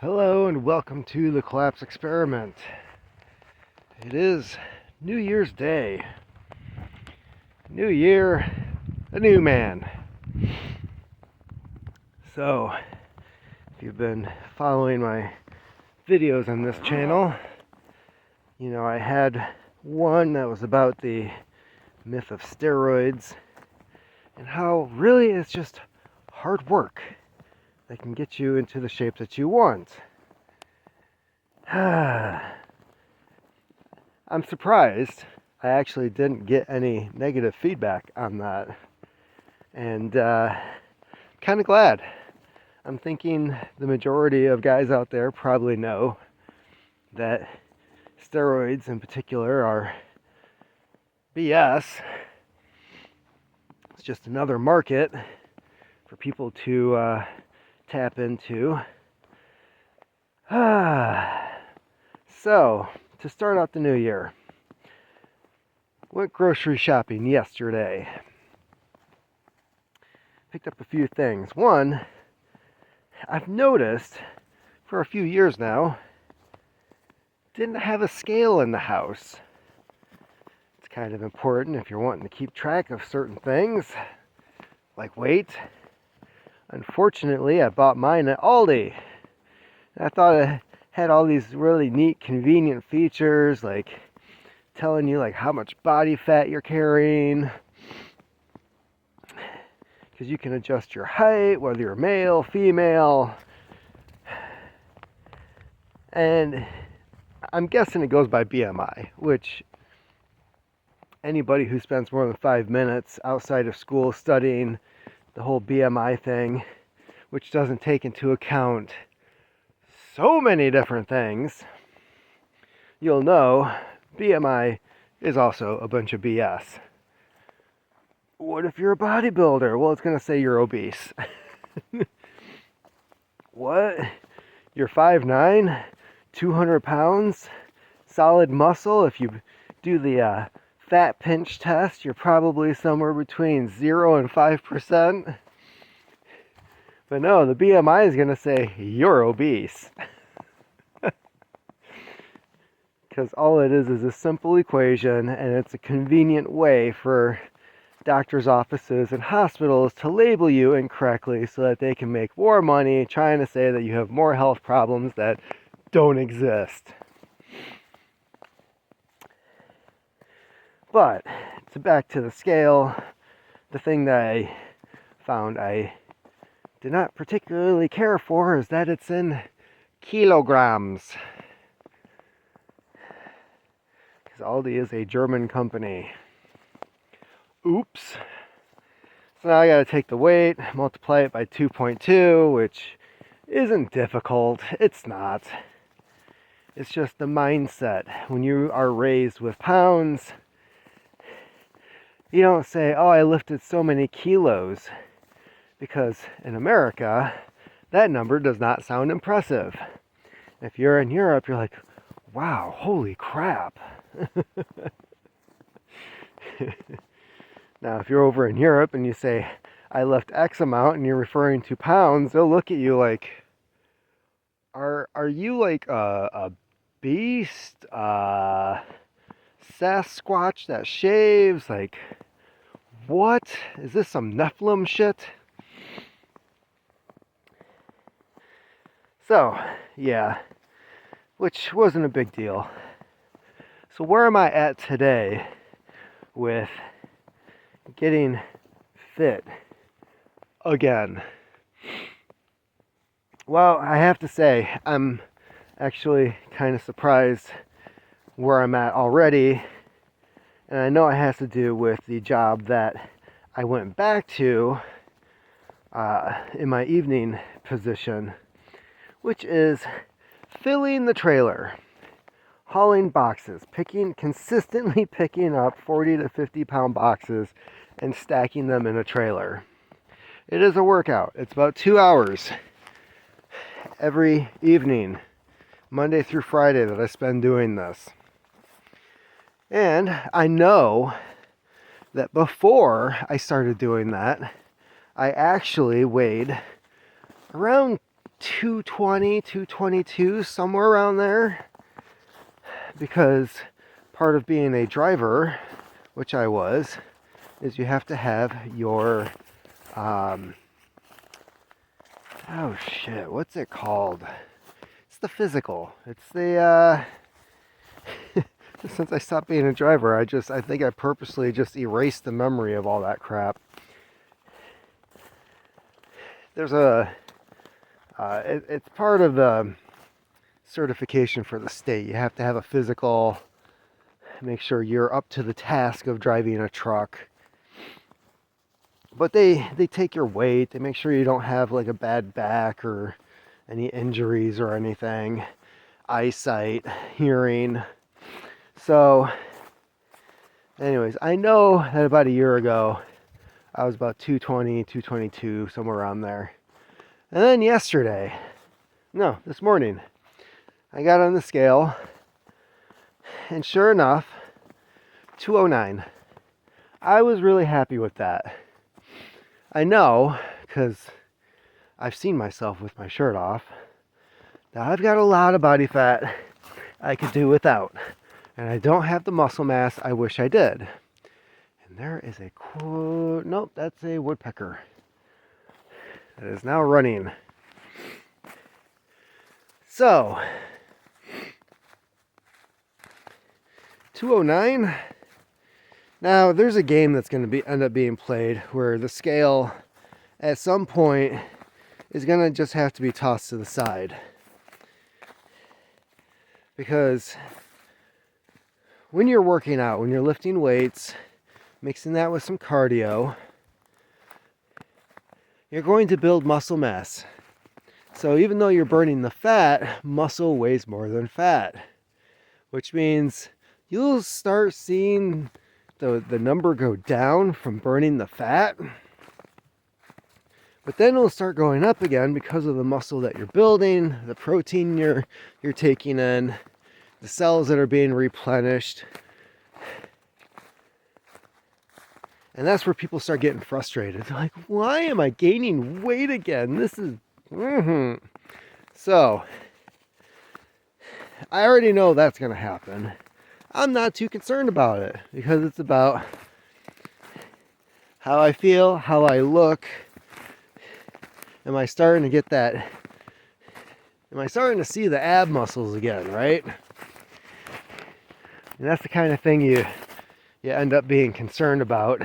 Hello and welcome to the Collapse Experiment. It is New Year's Day. New year, a new man. So, if you've been following my videos on this channel, you know I had one that was about the myth of steroids and how really it's just hard work that can get you into the shape that you want. I'm surprised I actually didn't get any negative feedback on that, and kind of glad. I'm thinking the majority of guys out there probably know that steroids in particular are BS. It's just another market for people to tap into. So, to start out the new year, went grocery shopping yesterday. Picked up a few things. One, I've noticed for a few years now, didn't have a scale in the house. It's kind of important if you're wanting to keep track of certain things, like weight. Unfortunately, I bought mine at Aldi. I thought it had all these really neat, convenient features, like telling you like how much body fat you're carrying, because you can adjust your height, whether you're male, female, and I'm guessing it goes by BMI, which anybody who spends more than 5 minutes outside of school studying the whole BMI thing, which doesn't take into account so many different things, you'll know BMI is also a bunch of BS. What if you're a bodybuilder? Well, it's going to say you're obese. What? You're 5'9", 200 pounds, solid muscle. If you do the fat pinch test, you're probably somewhere between 0 and 5%. But no, the BMI is going to say you're obese. Because all it is a simple equation, and it's a convenient way for doctors' offices and hospitals to label you incorrectly so that they can make more money trying to say that you have more health problems that don't exist. But, back to the scale, the thing that I found I did not particularly care for is that it's in kilograms. Because Aldi is a German company. Oops. So now I gotta take the weight, multiply it by 2.2, which isn't difficult. It's not. It's just the mindset. When you are raised with pounds, you don't say, oh, I lifted so many kilos. Because in America, that number does not sound impressive. If you're in Europe, you're like, wow, holy crap. Now, if you're over in Europe and you say, I left X amount, and you're referring to pounds, they'll look at you like, are you like a beast? Sasquatch that shaves? Like, what? Is this some Nephilim shit? So, yeah, which wasn't a big deal. So where am I at today with getting fit again? Well, I have to say, I'm actually kind of surprised where I'm at already. And I know it has to do with the job that I went back to in my evening position, which is filling the trailer, hauling boxes, consistently picking up 40 to 50 pound boxes and stacking them in a trailer. It is a workout. It's about 2 hours every evening, Monday through Friday, that I spend doing this. And I know that before I started doing that, I actually weighed around 220, 222, somewhere around there. Because part of being a driver, which I was, is you have to have your, oh shit, what's it called? It's the physical. It's the, since I stopped being a driver, I think I purposely just erased the memory of all that crap. There's it's part of the certification for the state. You have to have a physical, make sure you're up to the task of driving a truck. But they take your weight, they make sure you don't have like a bad back or any injuries or anything, eyesight, hearing. So anyways, I know that about a year ago I was about 220, 222, somewhere around there. And then this morning, I got on the scale, and sure enough, 209. I was really happy with that. I know, because I've seen myself with my shirt off, that I've got a lot of body fat I could do without. And I don't have the muscle mass I wish I did. And there is a nope, that's a woodpecker that is now running. So, 209. Now, there's a game that's going to end up being played where the scale at some point is going to just have to be tossed to the side. Because when you're working out, when you're lifting weights, mixing that with some cardio, you're going to build muscle mass. So even though you're burning the fat, muscle weighs more than fat, which means you'll start seeing the number go down from burning the fat, but then it'll start going up again because of the muscle that you're building, the protein you're taking in, the cells that are being replenished. And that's where people start getting frustrated. They're like, why am I gaining weight again? This is... So, I already know that's going to happen. I'm not too concerned about it because it's about how I feel, how I look. Am I starting to get that? Am I starting to see the ab muscles again, right? And that's the kind of thing you end up being concerned about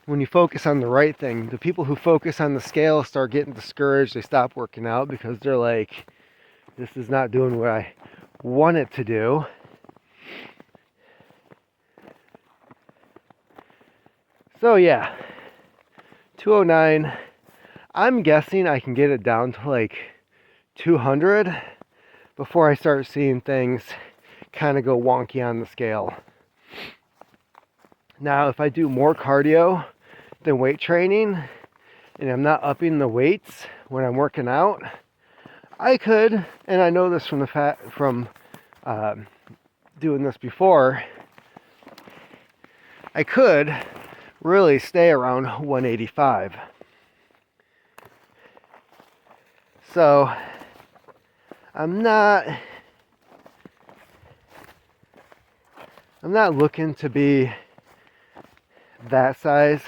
when you focus on the right thing. The people who focus on the scale start getting discouraged. They stop working out because they're like, this is not doing what I want it to do. So yeah, 209. I'm guessing I can get it down to like 200 before I start seeing things kind of go wonky on the scale. Now, if I do more cardio than weight training, and I'm not upping the weights when I'm working out, I could, and I know this from doing this before, I could really stay around 185. So I'm not looking to be that size.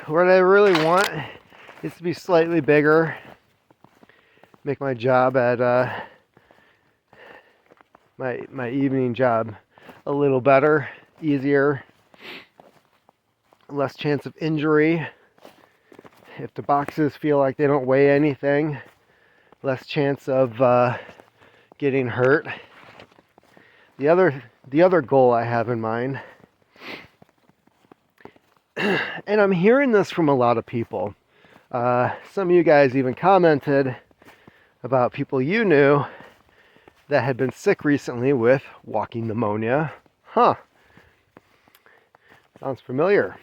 What I really want is to be slightly bigger, make my job at my evening job a little better, easier, less chance of injury. If the boxes feel like they don't weigh anything, less chance of getting hurt. The other goal I have in mind, and I'm hearing this from a lot of people. Some of you guys even commented about people you knew that had been sick recently with walking pneumonia. Huh. Sounds familiar.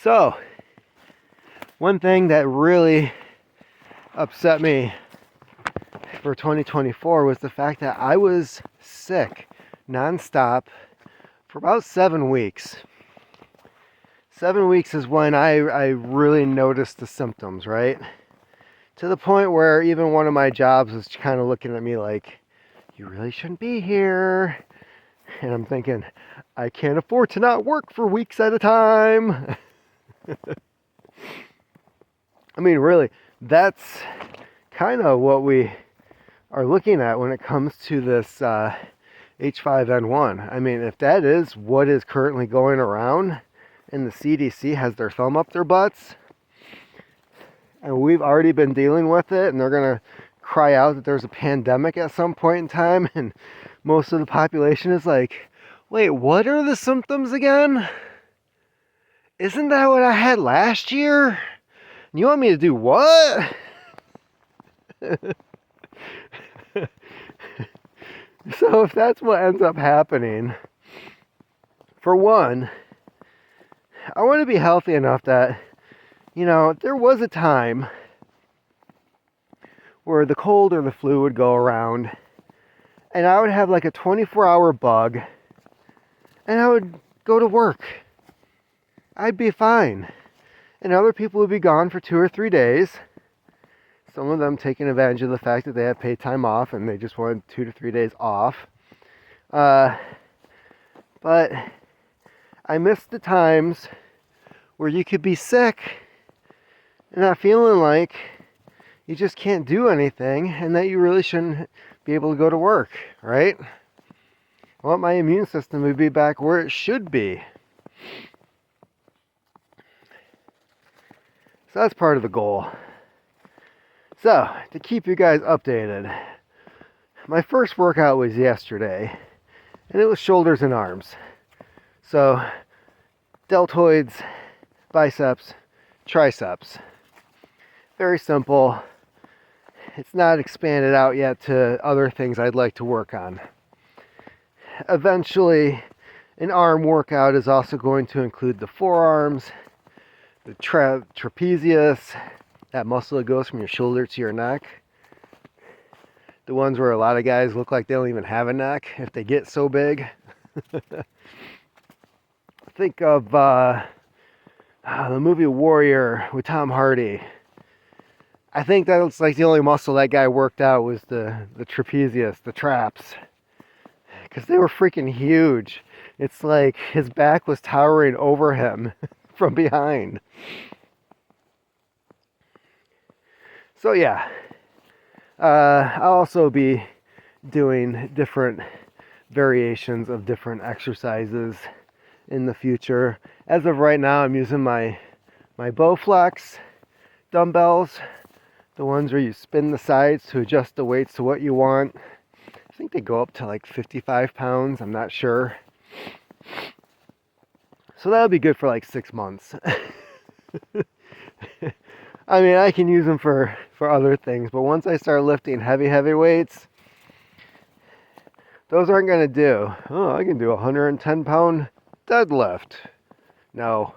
So, one thing that really upset me for 2024 was the fact that I was sick nonstop for about 7 weeks. 7 weeks is when I really noticed the symptoms, right? To the point where even one of my jobs was kind of looking at me like, you really shouldn't be here. And I'm thinking, I can't afford to not work for weeks at a time. I mean, really, that's kind of what we are looking at when it comes to this H5N1. I mean, if that is what is currently going around and the CDC has their thumb up their butts, and we've already been dealing with it, and they're going to cry out that there's a pandemic at some point in time, and most of the population is like, wait, what are the symptoms again? Isn't that what I had last year? You want me to do what? So if that's what ends up happening, for one, I want to be healthy enough that, there was a time where the cold or the flu would go around and I would have like a 24-hour bug and I would go to work. I'd be fine. And other people would be gone for 2 or 3 days. Some of them taking advantage of the fact that they have paid time off and they just wanted 2 to 3 days off. But I miss the times where you could be sick and not feeling like you just can't do anything and that you really shouldn't be able to go to work, right? I want my immune system to be back where it should be. So that's part of the goal. So, to keep you guys updated, my first workout was yesterday, and it was shoulders and arms. So, deltoids, biceps, triceps. Very simple. It's not expanded out yet to other things I'd like to work on. Eventually, an arm workout is also going to include the forearms, the trapezius, that muscle that goes from your shoulder to your neck. The ones where a lot of guys look like they don't even have a neck if they get so big. Think of the movie Warrior with Tom Hardy. I think that's like the only muscle that guy worked out was the trapezius, the traps. Because they were freaking huge. It's like his back was towering over him from behind. So yeah, I'll also be doing different variations of different exercises in the future. As of right now, I'm using my Bowflex dumbbells, the ones where you spin the sides to adjust the weights to what you want. I think they go up to like 55 pounds, I'm not sure. So that'll be good for like 6 months. I mean, I can use them for other things, but once I start lifting heavy weights, those aren't going to do. Oh, I can do a 110-pound deadlift. No.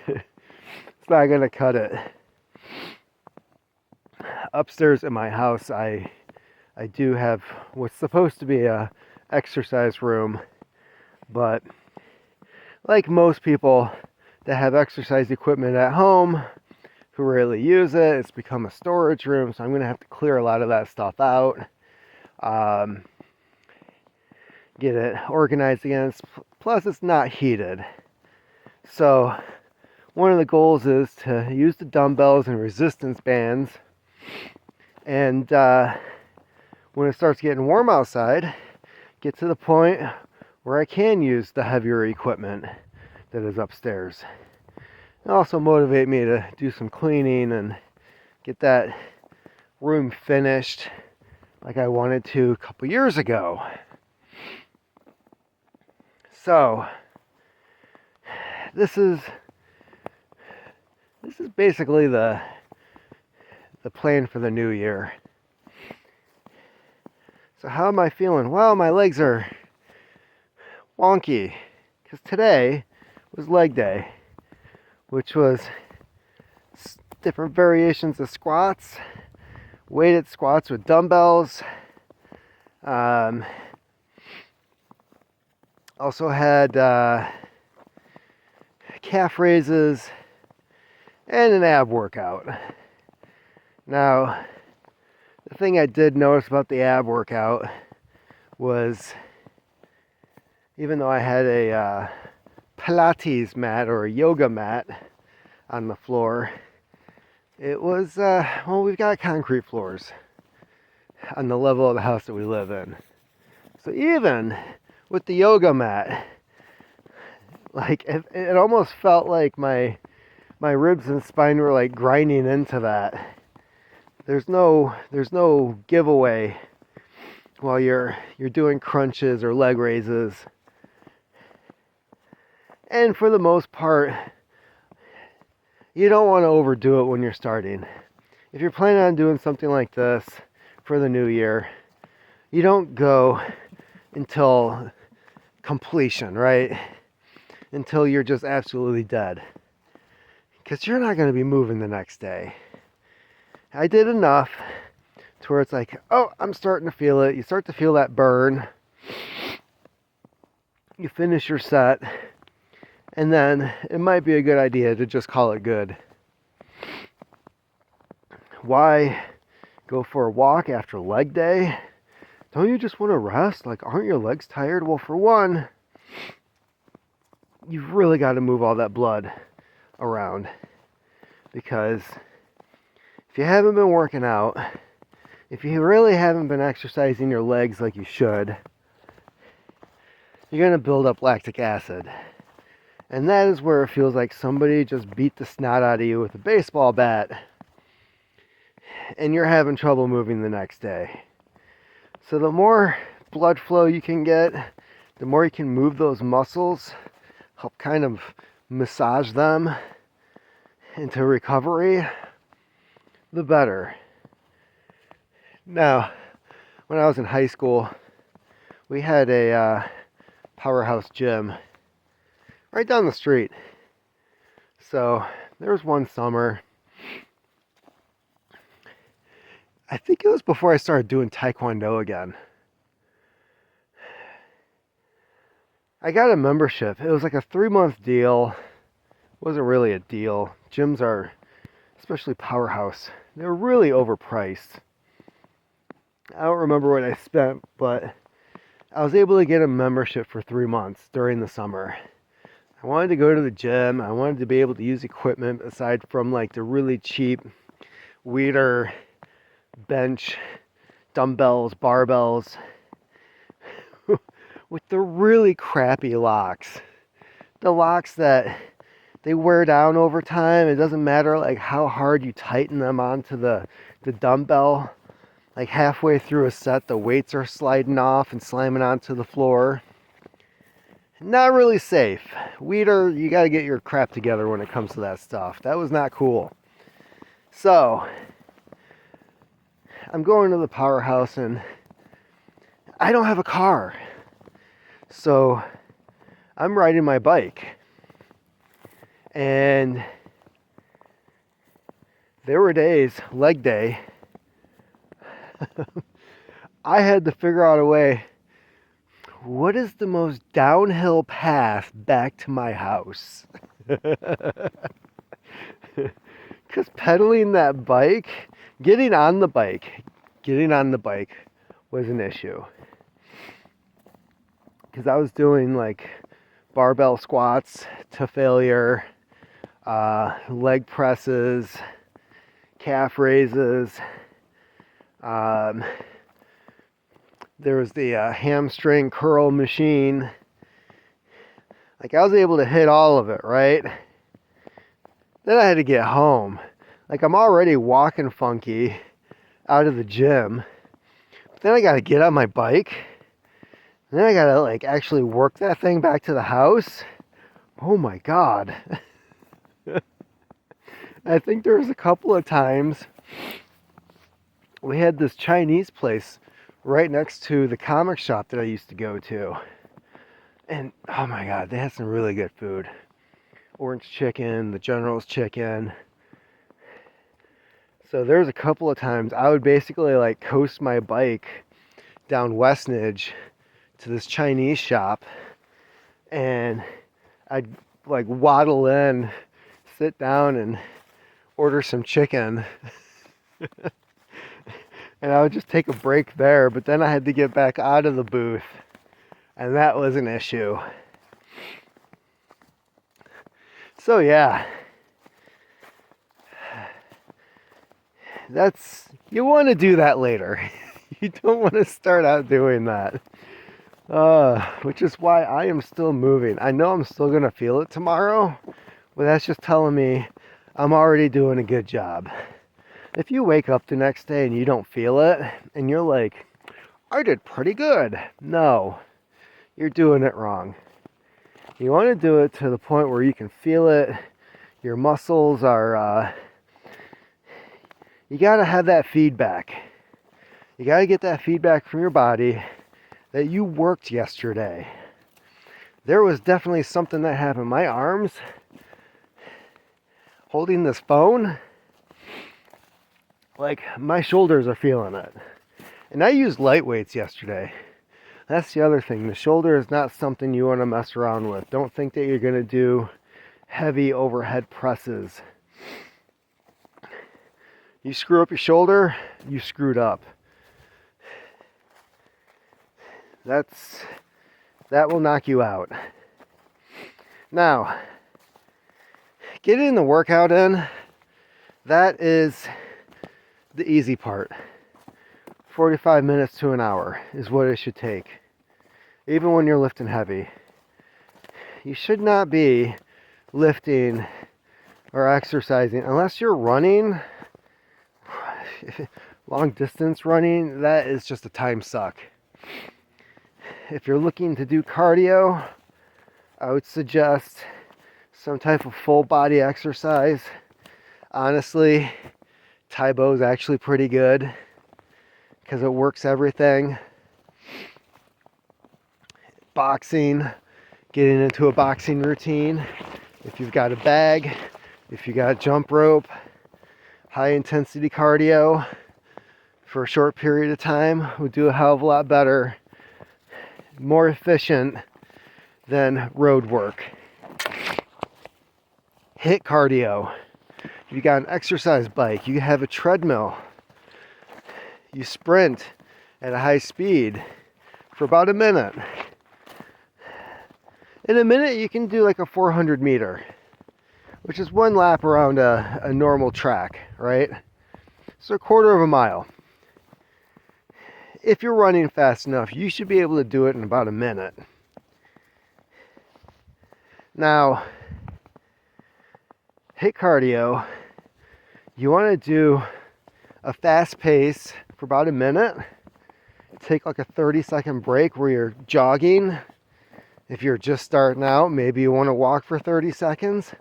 It's not going to cut it. Upstairs in my house, I do have what's supposed to be a exercise room, but like most people that have exercise equipment at home who rarely use it, it's become a storage room, so I'm going to have to clear a lot of that stuff out, get it organized again. Plus, it's not heated. So one of the goals is to use the dumbbells and resistance bands, and when it starts getting warm outside, get to the point where I can use the heavier equipment that is upstairs. It'll also motivate me to do some cleaning and get that room finished like I wanted to a couple years ago. So this is basically the plan for the new year. So how am I feeling? Well, my legs are wonky because today was leg day, which was different variations of squats, weighted squats with dumbbells. Also had calf raises and an ab workout. Now, the thing I did notice about the ab workout was, even though I had a Pilates mat or a yoga mat on the floor, it was, well, we've got concrete floors on the level of the house that we live in. So even with the yoga mat, like it almost felt like my ribs and spine were like grinding into that. There's no giveaway while you're doing crunches or leg raises. And for the most part, you don't want to overdo it when you're starting. If you're planning on doing something like this for the new year, you don't go until completion, right? Until you're just absolutely dead. Because you're not going to be moving the next day. I did enough to where it's like, oh, I'm starting to feel it. You start to feel that burn. You finish your set. And then it might be a good idea to just call it good. Why go for a walk after leg day? Don't you just want to rest? Like, aren't your legs tired? Well, for one, you've really got to move all that blood around. Because if you haven't been working out, if you really haven't been exercising your legs like you should, you're going to build up lactic acid. And that is where it feels like somebody just beat the snot out of you with a baseball bat, and you're having trouble moving the next day. So the more blood flow you can get, the more you can move those muscles, help kind of massage them into recovery, the better. Now, when I was in high school, we had a powerhouse gym right down the street. So there was one summer, I think it was before I started doing Taekwondo again. I got a membership. It was like a 3-month deal. It wasn't really a deal. Gyms are, especially powerhouse, they're really overpriced. I don't remember what I spent, but I was able to get a membership for 3 months during the summer. I wanted to go to the gym. I wanted to be able to use equipment aside from like the really cheap Weider bench, dumbbells, barbells, with the really crappy locks. The locks that they wear down over time. It doesn't matter like how hard you tighten them onto the dumbbell. Like halfway through a set, the weights are sliding off and slamming onto the floor. Not really safe. Weider, you got to get your crap together when it comes to that stuff. That was not cool. So, I'm going to the powerhouse and I don't have a car. So, I'm riding my bike. And there were days, leg day, I had to figure out a way. What is the most downhill path back to my house? Because pedaling that bike, getting on the bike was an issue. Because I was doing like barbell squats to failure, leg presses, calf raises. There was the hamstring curl machine. Like, I was able to hit all of it, right? Then I had to get home. Like, I'm already walking funky out of the gym. But then I got to get on my bike. And then I got to, like, actually work that thing back to the house. Oh, my God. I think there was a couple of times we had this Chinese place right next to the comic shop that I used to go to. And, oh my God, they had some really good food. Orange chicken, the General's chicken. So there was a couple of times I would basically like coast my bike down Westnedge to this Chinese shop. And I'd like waddle in, sit down and order some chicken. And I would just take a break there, but then I had to get back out of the booth, and that was an issue. So yeah, you want to do that later. You don't want to start out doing that. Which is why I am still moving. I know I'm still going to feel it tomorrow, but that's just telling me I'm already doing a good job. If you wake up the next day and you don't feel it, and you're like, I did pretty good. No, you're doing it wrong. You want to do it to the point where you can feel it. Your muscles are, you got to have that feedback. You got to get that feedback from your body that you worked yesterday. There was definitely something that happened. My arms, holding this phone, like my shoulders are feeling it. And I used light weights yesterday. That's the other thing. The shoulder is not something you want to mess around with. Don't think that you're going to do heavy overhead presses. You screw up your shoulder, you screwed up. That will knock you out. Now, getting the workout in, that is the easy part. 45 minutes to an hour is what it should take. Even when you're lifting heavy. You should not be lifting or exercising unless you're running. Long distance running, that is just a time suck. If you're looking to do cardio, I would suggest some type of full body exercise. Honestly, Tae Bo is actually pretty good because it works everything. Boxing, getting into a boxing routine. If you've got a bag, if you got jump rope, high intensity cardio for a short period of time would do a hell of a lot better, more efficient than road work. HIIT cardio. You got an exercise bike, you have a treadmill, you sprint at a high speed for about a minute. In a minute you can do like a 400 meter, which is one lap around a normal track, right? So a quarter of a mile. If you're running fast enough, you should be able to do it in about a minute. Now, HIIT cardio, you want to do a fast pace for about a minute. Take like a 30-second break where you're jogging. If you're just starting out, maybe you want to walk for 30 seconds,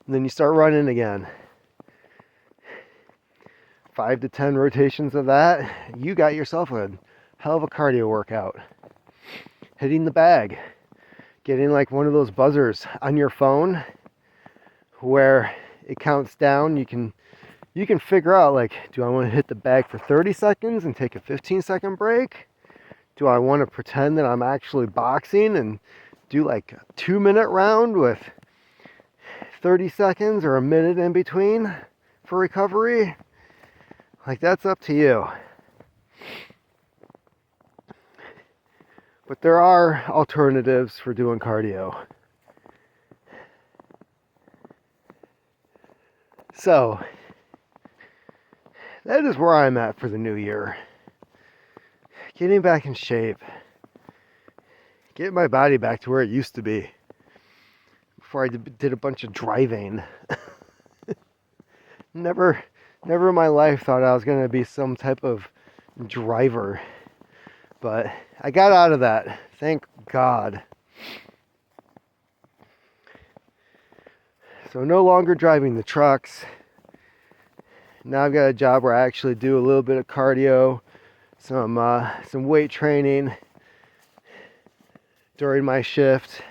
and then you start running again. 5 to 10 rotations of that, you got yourself a hell of a cardio workout. Hitting the bag, getting like one of those buzzers on your phone where it counts down. You can figure out, like, do I want to hit the bag for 30 seconds and take a 15-second break? Do I want to pretend that I'm actually boxing and do like a 2-minute round with 30 seconds or a minute in between for recovery? Like, that's up to you. But there are alternatives for doing cardio. So, that is where I'm at for the new year. Getting back in shape. Getting my body back to where it used to be. Before I did a bunch of driving. Never in my life thought I was going to be some type of driver. But I got out of that. Thank God. So no longer driving the trucks. Now I've got a job where I actually do a little bit of cardio, some weight training during my shift.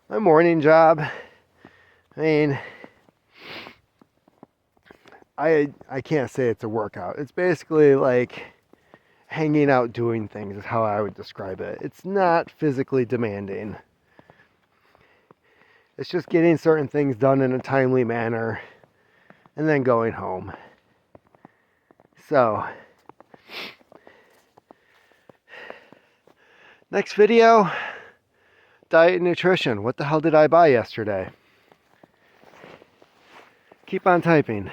My morning job, I mean, I can't say it's a workout. It's basically like hanging out doing things is how I would describe it. It's not physically demanding. It's just getting certain things done in a timely manner and then going home. So, next video, diet and nutrition. What the hell did I buy yesterday? Keep on typing.